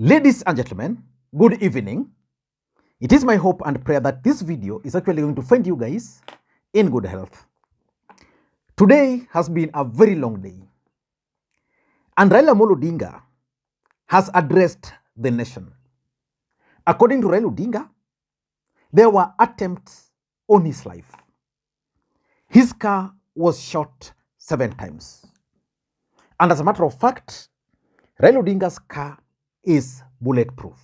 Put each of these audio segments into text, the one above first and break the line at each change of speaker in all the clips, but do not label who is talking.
Ladies and gentlemen, good evening. It is my hope and prayer that this video is actually going to find you guys in good health. Today has been a very long day, and Raila Odinga has addressed the nation. According to Raila Odinga, there were attempts on his life. His car was shot 7 times. And as a matter of fact, Raila Odinga's car is bulletproof.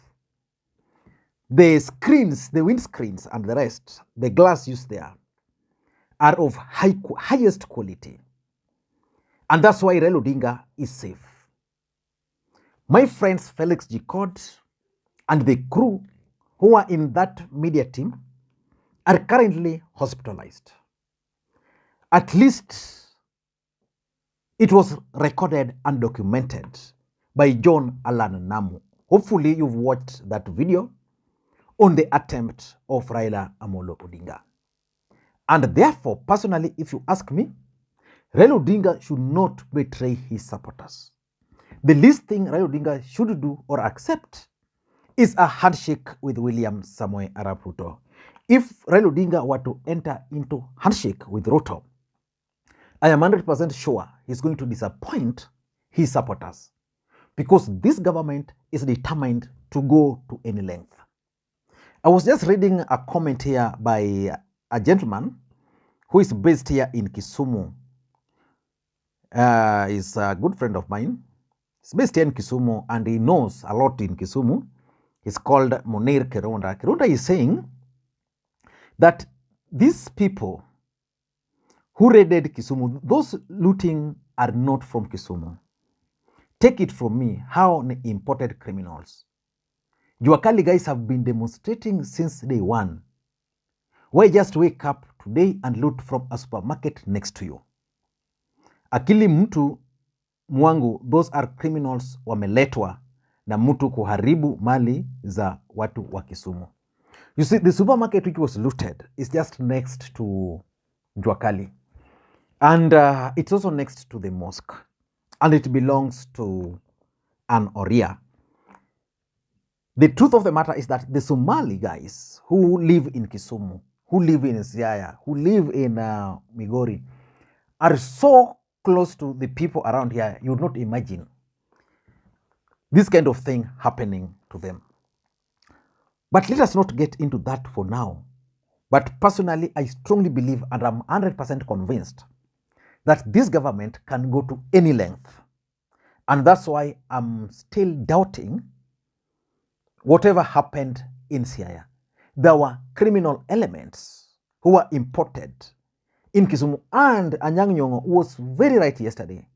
The screens, the windscreens and the rest, the glass used there are of highest quality. And that's why Raila Odinga is safe. My friends Felix Gicod and the crew who are in that media team are currently hospitalized. At least it was recorded and documented by John Alan Namu. Hopefully you've watched that video on the attempt of Raila Amolo Odinga. And therefore, personally, if you ask me, Raila Odinga should not betray his supporters. The least thing Raila Odinga should do or accept is a handshake with William Samoei Arap Ruto. If Raila Odinga were to enter into handshake with Ruto, I am 100% sure he's going to disappoint his supporters, because this government is determined to go to any length. I was just reading a comment here by a gentleman who is based here in Kisumu. He's a good friend of mine. He's based here in Kisumu and he knows a lot in Kisumu. He's called Munir Kironda. Kironda is saying that these people who raided Kisumu, those looting are not from Kisumu. Take it from me, how imported criminals. Juakali guys have been demonstrating since day one. Why just wake up today and loot from a supermarket next to you? Akili mtu mwangu, those are criminals wameletwa na mtu kuharibu mali za watu wa Kisumu. You see, the supermarket which was looted is just next to Juakali. And it's also next to the mosque. And it belongs to an Oria. The truth of the matter is that the Somali guys who live in Kisumu, who live in Siaya, who live in Migori, are so close to the people around here, you would not imagine this kind of thing happening to them. But let us not get into that for now. But personally, I strongly believe, and I'm 100% convinced, that this government can go to any length. And that's why I'm still doubting whatever happened in Siaya. There were criminal elements who were imported in Kisumu, and Anyang' Nyong'o was very right yesterday.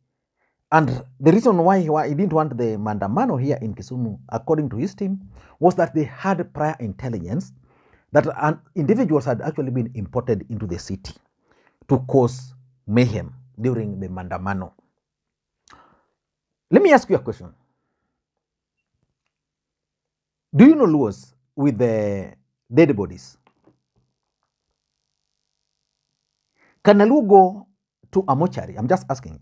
And the reason why he didn't want the Mandamano here in Kisumu, according to his team, was that they had prior intelligence that individuals had actually been imported into the city to cause mayhem during the Mandamano. Let me ask you a question. Do you know Luos with the dead bodies? Can a Luo go to a mortuary? I'm just asking.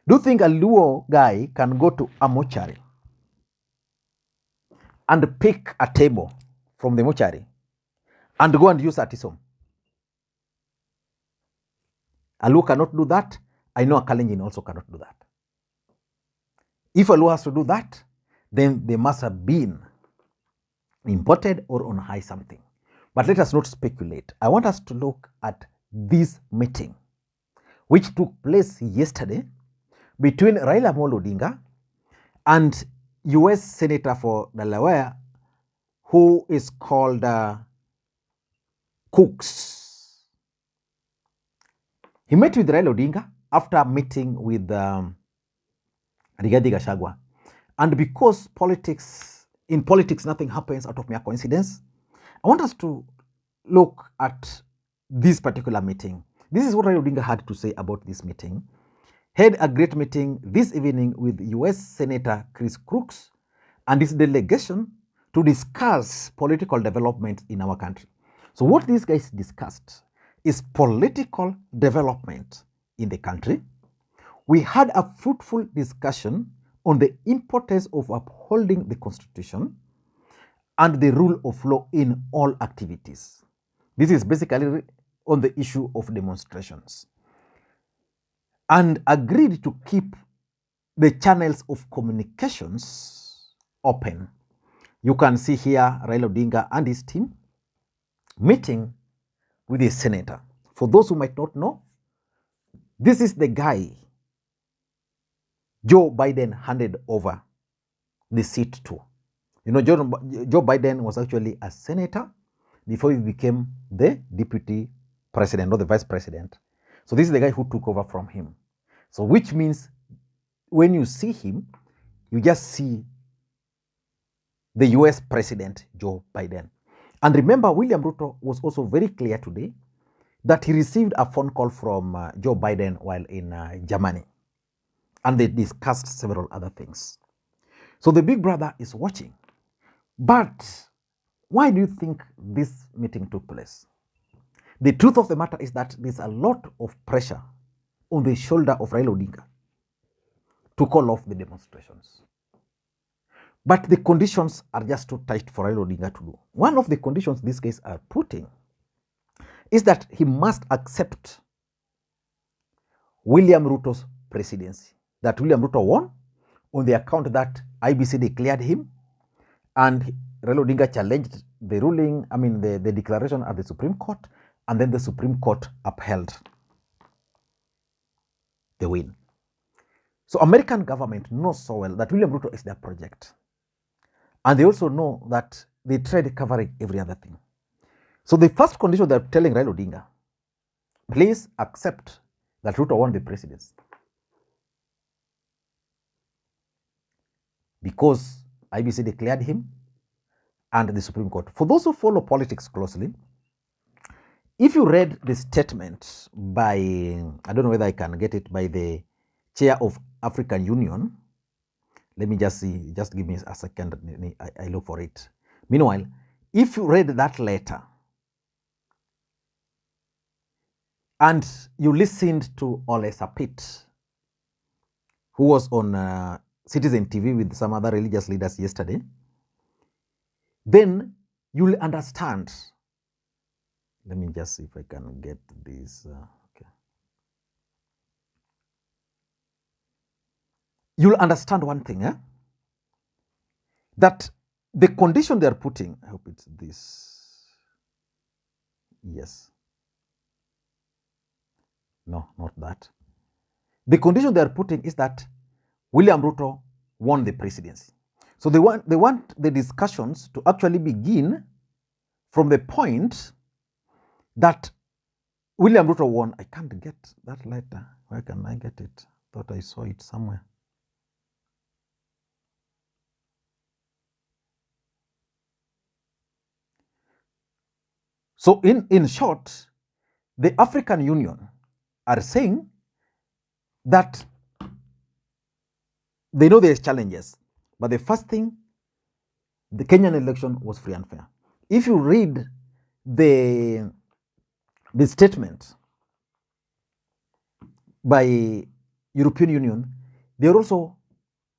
Do you think a Luo guy can go to a mortuary and pick a table from the mortuary and go and use artisan? A Luo cannot do that. I know a Kalenjin also cannot do that. If a Luo has to do that, then they must have been imported or on high something. But let us not speculate. I want us to look at this meeting, which took place yesterday between Raila Amolo Odinga and US Senator for Delaware, who is called Coons. He met with Raila Odinga after meeting with Rigathi Gachagua. And because in politics, nothing happens out of mere coincidence, I want us to look at this particular meeting. This is what Raila Odinga had to say about this meeting. Had a great meeting this evening with US Senator Chris Crooks and his delegation to discuss political development in our country. So what these guys discussed is political development in the country. We had a fruitful discussion on the importance of upholding the Constitution and the rule of law in all activities. This is basically on the issue of demonstrations, and agreed to keep the channels of communications open. You can see here Raila Odinga and his team meeting with a senator. For those who might not know, this is the guy Joe Biden handed over the seat to. You know, Joe Biden was actually a senator before he became the deputy president or the vice president. So this is the guy who took over from him. So which means when you see him, you just see the US President Joe Biden. And remember, William Ruto was also very clear today that he received a phone call from Joe Biden while in Germany. And they discussed several other things. So the big brother is watching. But why do you think this meeting took place? The truth of the matter is that there's a lot of pressure on the shoulder of Raila Odinga to call off the demonstrations. But the conditions are just too tight for Raila Odinga to do. One of the conditions these guys are putting is that he must accept William Ruto's presidency. That William Ruto won on the account that IBC declared him, and Raila Odinga challenged the ruling, the declaration at the Supreme Court, and then the Supreme Court upheld the win. So American government knows so well that William Ruto is their project. And they also know that they tried covering every other thing. So the first condition they're telling Raila Odinga, please accept that Ruto won the presidency. Because IBC declared him and the Supreme Court. For those who follow politics closely, if you read the statement by, I don't know whether I can get it, by the chair of African Union, let me just see, just give me a second, I look for it. Meanwhile, if you read that letter and you listened to Ole Sapit, who was on Citizen TV with some other religious leaders yesterday, then you'll understand. Let me just see if I can get this. Okay. You'll understand one thing, that the condition they're putting, I hope it's this. Yes. No, not that. The condition they're putting is that William Ruto won the presidency. So they want the discussions to actually begin from the point that William Ruto won. I can't get that letter. Where can I get it? Thought I saw it somewhere. So in short, the African Union are saying that they know there's challenges, but the first thing, the Kenyan election was free and fair. If you read the statement by European Union, they're also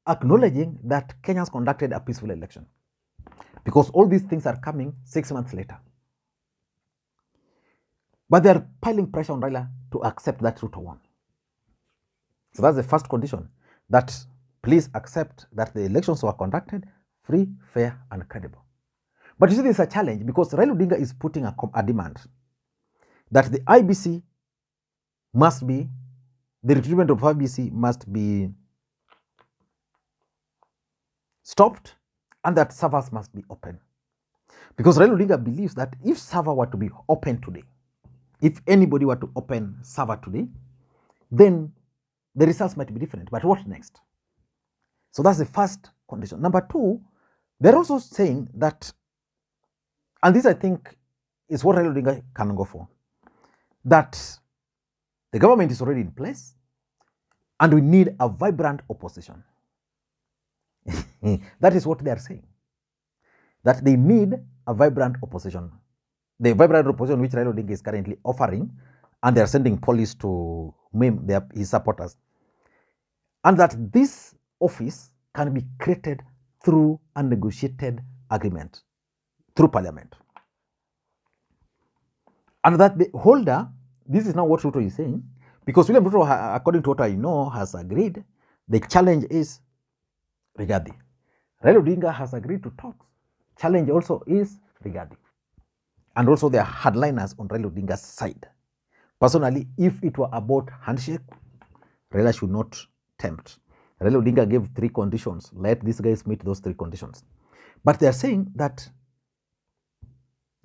acknowledging that Kenyans conducted a peaceful election, because all these things are coming 6 months later. But they're piling pressure on Raila to accept that Ruto won. So that's the first condition, that please accept that the elections were conducted free, fair, and credible. But you see, there's a challenge, because Raila Odinga is putting a demand that the IBC must be, the recruitment of IBC must be stopped, and that servers must be open. Because Raila Odinga believes that if server were to be open today, if anybody were to open server today, then the results might be different. But what next? So that's the first condition. Number two, they're also saying that, and this I think is what Raila Odinga can go for, that the government is already in place and we need a vibrant opposition. That is what they are saying, that they need a vibrant opposition. The vibrant opposition which Raila Odinga is currently offering, and they are sending police to maim his supporters. And that this office can be created through a negotiated agreement, through parliament. And that the holder, this is not what Ruto is saying, because William Ruto, according to what I know, has agreed. The challenge is Rigathi. Raila Odinga has agreed to talks. Challenge also is Rigathi. And also there are hardliners on Raila Odinga's side. Personally, if it were about handshake, Raila should not tempt. Raila Odinga gave 3 conditions. Let these guys meet those 3 conditions. But they are saying that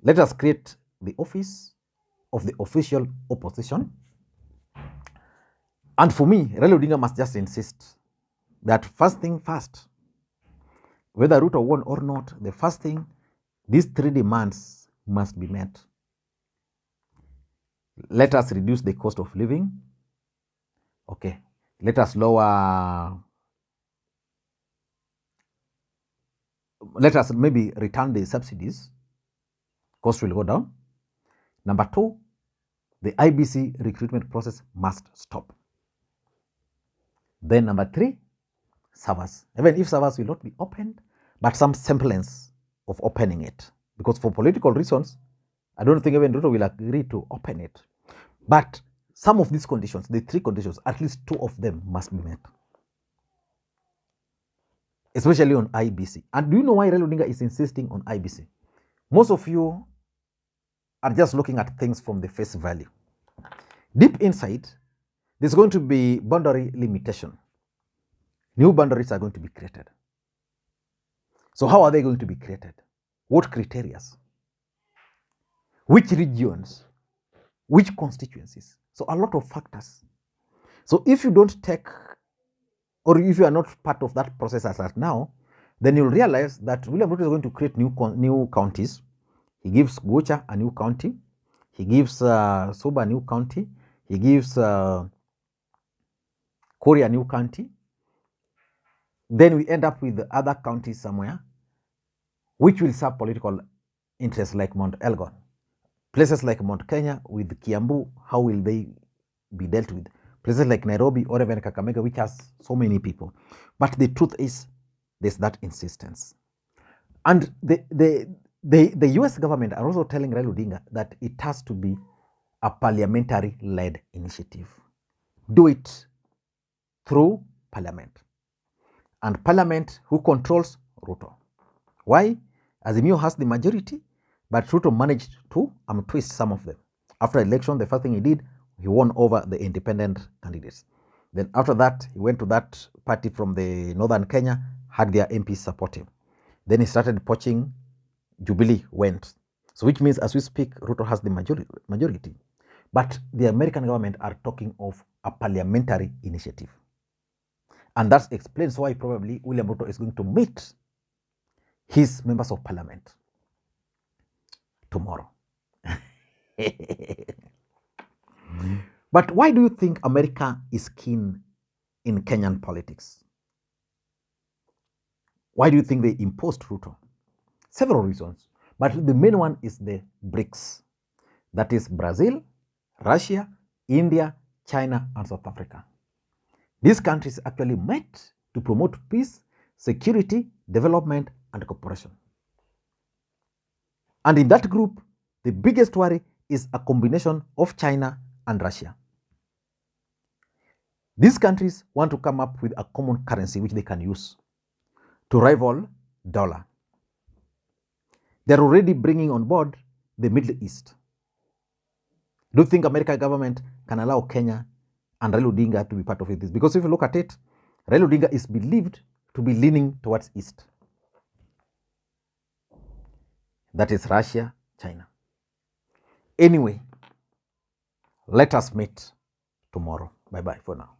let us create the office of the official opposition. And for me, Raila Odinga must just insist that first thing first, whether Ruto won or not, the first thing, these 3 demands must be met. Let us reduce the cost of living. Okay. Let us lower, let us maybe return the subsidies. Cost will go down. Number 2, the IBC recruitment process must stop. Then number 3, servers. Even if servers will not be opened, but some semblance of opening it. Because for political reasons, I don't think even Ruto will agree to open it. But some of these conditions, the 3 conditions, at least 2 of them must be met. Especially on IBC. And do you know why Raila Odinga is insisting on IBC? Most of you are just looking at things from the face value. Deep inside, there's going to be boundary limitation. New boundaries are going to be created. So how are they going to be created? What criteria? Which regions? Which constituencies? So a lot of factors. So if you don't take, or if you are not part of that process as at now, then you'll realize that William Ruto is going to create new counties. He gives Gocha a new county. He gives Suba a new county. He gives Korea a new county. Then we end up with the other counties somewhere, which will serve political interests like Mount Elgon. Places like Mount Kenya with Kiambu, how will they be dealt with? Places like Nairobi or even Kakamega, which has so many people. But the truth is, there's that insistence. And the US government are also telling Raila Odinga that it has to be a parliamentary-led initiative. Do it through parliament. And parliament, who controls? Ruto. Why? Azimio has the majority, but Ruto managed to twist some of them. After election, the first thing he did, he won over the independent candidates. Then after that, he went to that party from the northern Kenya, had their MPs support him. Then he started poaching. Jubilee went. So which means as we speak, Ruto has the majority. But the American government are talking of a parliamentary initiative. And that explains why probably William Ruto is going to meet his members of parliament tomorrow. But why do you think America is keen in Kenyan politics? Why do you think they imposed Ruto? Several reasons, but the main one is the BRICS. That is Brazil, Russia, India, China, and South Africa. These countries actually met to promote peace, security, development, and cooperation. And in that group, the biggest worry is a combination of China and Russia. These countries want to come up with a common currency which they can use to rival dollar. They're already bringing on board the Middle East. Do you think American government can allow Kenya and Raila Odinga to be part of it? Because if you look at it, Raila Odinga is believed to be leaning towards East. That is Russia, China. Anyway, let us meet tomorrow. Bye-bye for now.